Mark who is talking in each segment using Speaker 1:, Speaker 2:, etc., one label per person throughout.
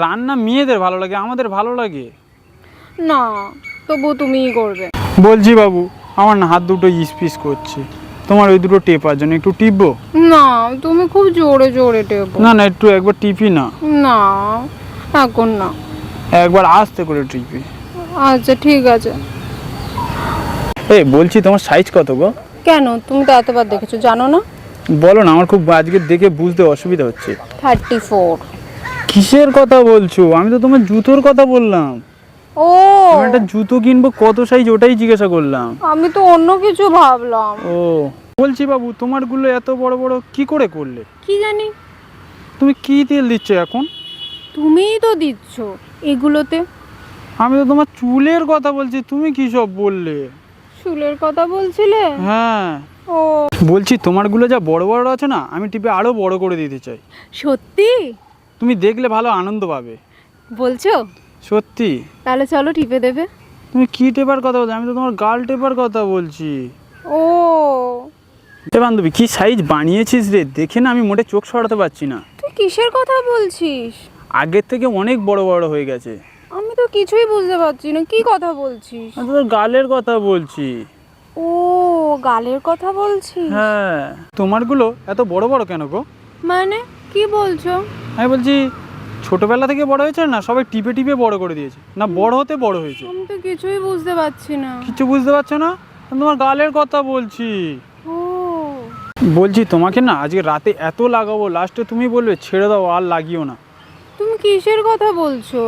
Speaker 1: রান্না মেয়েদের ভালো লাগে, আমাদের ভালো লাগে
Speaker 2: না, তবু তুমিই করবে।
Speaker 1: বলছি বাবু, আমার না হাত দুটো ইসপিস করছে, তোমার ওই দুটো টেপার জন্য একটু টিপবো?
Speaker 2: না, তুমি খুব জোরে জোরে টেপো।
Speaker 1: না না, একটু একবার টিপি না।
Speaker 2: না, এখন না।
Speaker 1: একবার আস্তে করে টিপি।
Speaker 2: আচ্ছা ঠিক আছে।
Speaker 1: এই বলছি, তোমার সাইজ কত গো?
Speaker 2: কেন, তুমি তো এতবার দেখেছো, জানো না?
Speaker 1: বলো না, আমার খুব আজকে দেখে বুঝতে অসুবিধা হচ্ছে।
Speaker 2: 34।
Speaker 1: কিসের কথা বলছো? আমি তো তোমার জুতোর কথা বললাম।
Speaker 2: ও,
Speaker 1: আমি একটা জুতো কিনবো, কত সাইজ ওটাই জিজ্ঞাসা করলাম।
Speaker 2: আমি তো অন্য কিছু ভাবলাম।
Speaker 1: ও, বলছি বাবু, তোমারগুলো এত বড় বড় কি করে করলে?
Speaker 2: কি জানি।
Speaker 1: তুমি কি তেল দিচ্ছ এখন?
Speaker 2: তুমিই তো দিচ্ছ এগুলোতে।
Speaker 1: আমি তো তোমার চুলের কথা বলছি, তুমি কি সব বললে?
Speaker 2: চুলের কথা বলছিলে?
Speaker 1: হ্যাঁ।
Speaker 2: ও,
Speaker 1: বলছি তোমারগুলো যা বড় বড় আছে না, আমি টিপে আরো বড় করে দিতে চাই।
Speaker 2: সত্যি
Speaker 1: তুমি দেখলে ভালো আনন্দ পাবে।
Speaker 2: বলছো?
Speaker 1: সত্যি।
Speaker 2: তাহলে চলো টিপে দেবে।
Speaker 1: তুমি কি টেপার কথা বলছো? আমি তো তোমার গাল টেপার কথা বলছি।
Speaker 2: ও,
Speaker 1: এ বান্ধবী, কি সাইজ বানিয়েছিস রে, দেখে না আমি মোটে চোখ সরাতে পারছি না।
Speaker 2: তুই কিসের কথা বলছিস?
Speaker 1: আগের থেকে অনেক বড় বড় হয়ে গেছে।
Speaker 2: আমি তো কিছুই বুঝতে পারছি না, কি কথা বলছিস?
Speaker 1: আমি তো তোর গালের কথা বলছি।
Speaker 2: ও, গালের কথা বলছিস?
Speaker 1: হ্যাঁ। তোমারগুলো এত বড় বড় কেন গো?
Speaker 2: মানে কি বলছো?
Speaker 1: আমি বলছি, ছোটবেলা থেকে বড় হয়েছে না, সবাই টিপে টিপে বড় করে দিয়েছে, না বড় হতে বড় হয়েছে?
Speaker 2: আমি তো কিছুই বুঝতে পারছি না।
Speaker 1: কিছু বুঝতে পারছো না? আমি তোমার গালের কথা বলছি।
Speaker 2: ও,
Speaker 1: বলছি তোমাকে না আজকে রাতে এত লাগাবো, লাস্টে তুমি বলবে ছেড়ে দাও, আর লাগিও না।
Speaker 2: তুমি কিসের কথা বলছো?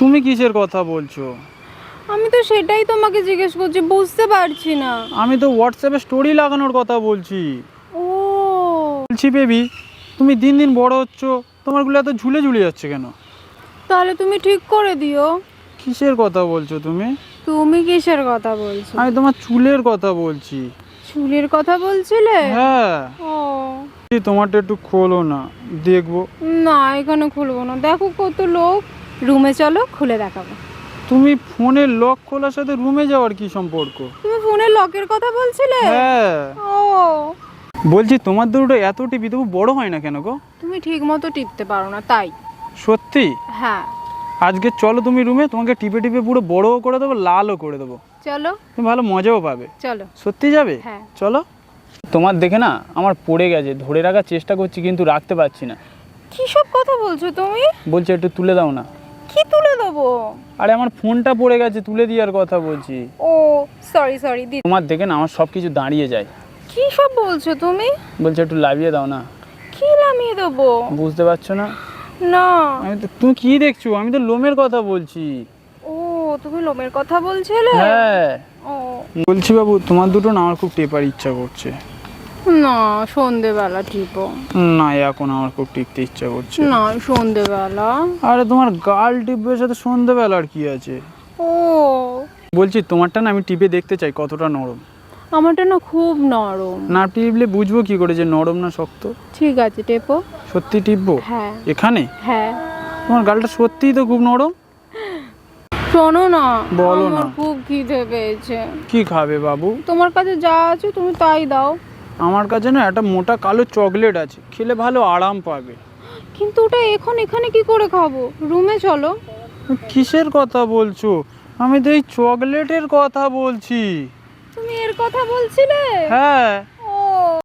Speaker 1: তুমি কিসের কথা বলছো?
Speaker 2: আমি তো সেটাই তোমাকে জিজ্ঞেস করছি, বুঝতে পারছি না।
Speaker 1: আমি তো হোয়াটসঅ্যাপে স্টোরি লাগানোর কথা বলছি।
Speaker 2: ও,
Speaker 1: বলছি বেবি, তুমি দিন দিন বড় হচ্ছ, তোমারগুলো এত ঝুলে ঝুলে যাচ্ছে কেন?
Speaker 2: তাহলে তুমি ঠিক করে দিও।
Speaker 1: কিসের কথা বলছো তুমি?
Speaker 2: তুমি কিসের কথা বলছো?
Speaker 1: আমি তোমার চুলের কথা বলছি।
Speaker 2: চুলের কথা বলছিলে?
Speaker 1: হ্যাঁ।
Speaker 2: ও,
Speaker 1: তোমারটা একটু খোলো না, দেখবো।
Speaker 2: না, এখানে খুলবো না, দেখো কত লোক। রুমে চলো, খুলে দেখাবো।
Speaker 1: তুমি ফোনের লক খোলার সাথে রুমে যাওয়ার কি সম্পর্ক?
Speaker 2: তুমি ফোনের লকের কথা বলছিলে?
Speaker 1: হ্যাঁ।
Speaker 2: ও,
Speaker 1: বলছি তোমার দুটো এত টিপি তবু বড় হয় না কেন গো?
Speaker 2: তুমি ঠিক মতো টিপতে পারো না তাই।
Speaker 1: সত্যি?
Speaker 2: হ্যাঁ,
Speaker 1: আজকে চলো তুমি রুমে, তোমাকে টিপে টিপে পুরো বড়ও করে দেবো, লালও করে দেবো।
Speaker 2: চলো।
Speaker 1: তুমি ভালো মজাও পাবে।
Speaker 2: চলো।
Speaker 1: সত্যি যাবে?
Speaker 2: হ্যাঁ।
Speaker 1: চলো। তোমার দেখে না আমার পড়ে গেছে, ধরে রাখার চেষ্টা করছি কিন্তু রাখতে পারছি না।
Speaker 2: কি সব কথা বলছো তুমি?
Speaker 1: বলছি একটু তুলে দাও না।
Speaker 2: কি তুলে দেবো?
Speaker 1: আরে আমার ফোনটা পড়ে গেছে, তুলে দেওয়ার কথা বলছি।
Speaker 2: ও, সরি সরি দি।
Speaker 1: তোমার দেখে না আমার সব কিছু দাঁড়িয়ে যায়।
Speaker 2: কি সব বলছো তুমি?
Speaker 1: বলছি একটু লাভিয়ে দাও না।
Speaker 2: কি নামিয়ে দেবো?
Speaker 1: বুঝতে পারছো না?
Speaker 2: না।
Speaker 1: আমি তো, তুমি কি দেখছো? আমি তো লোমের কথা বলছি।
Speaker 2: ও, তুমি লোমের কথা বলছিলে?
Speaker 1: হ্যাঁ।
Speaker 2: ও,
Speaker 1: বলছি বাবু, তোমার দুটো না আমার খুব টেপার ইচ্ছা করছে।
Speaker 2: না, সন্ধেবেলা টিপো।
Speaker 1: না, এখন আমার খুব টিপতে ইচ্ছা করছে।
Speaker 2: না, সন্ধেবেলা।
Speaker 1: আরে তোমার গাল টিপের সাথে সন্ধ্যেবেলার কি আছে?
Speaker 2: ও,
Speaker 1: বলছি তোমারটা না আমি টিপে দেখতে চাই কতটা নরম।
Speaker 2: আমারটা না খুব নরম।
Speaker 1: না টিপলে বুঝবো কি করে যে নরম না শক্ত?
Speaker 2: ঠিক আছে, টেপো।
Speaker 1: সত্যি টিপবো?
Speaker 2: হ্যাঁ।
Speaker 1: এখানে?
Speaker 2: হ্যাঁ।
Speaker 1: তোমার গালটা সত্যিই তো খুব নরম।
Speaker 2: শোনো না,
Speaker 1: বলো না।
Speaker 2: আমার খুব খিদে পেয়েছে।
Speaker 1: কি খাবে বাবু?
Speaker 2: তোমার কাছে যা আছে তুমি তাই দাও।
Speaker 1: আমার কাছে না একটা মোটা কালো চকলেট আছে, খেলে ভালো আরাম পাবে।
Speaker 2: কিন্তু ওটা এখন এখানে কি করে খাবো? রুমে চলো।
Speaker 1: কিসের কথা বলছো? আমি তো এই চকলেটের কথা বলছি।
Speaker 2: তুমি এর কথা বলছিলে?
Speaker 1: হ্যাঁ।
Speaker 2: ও,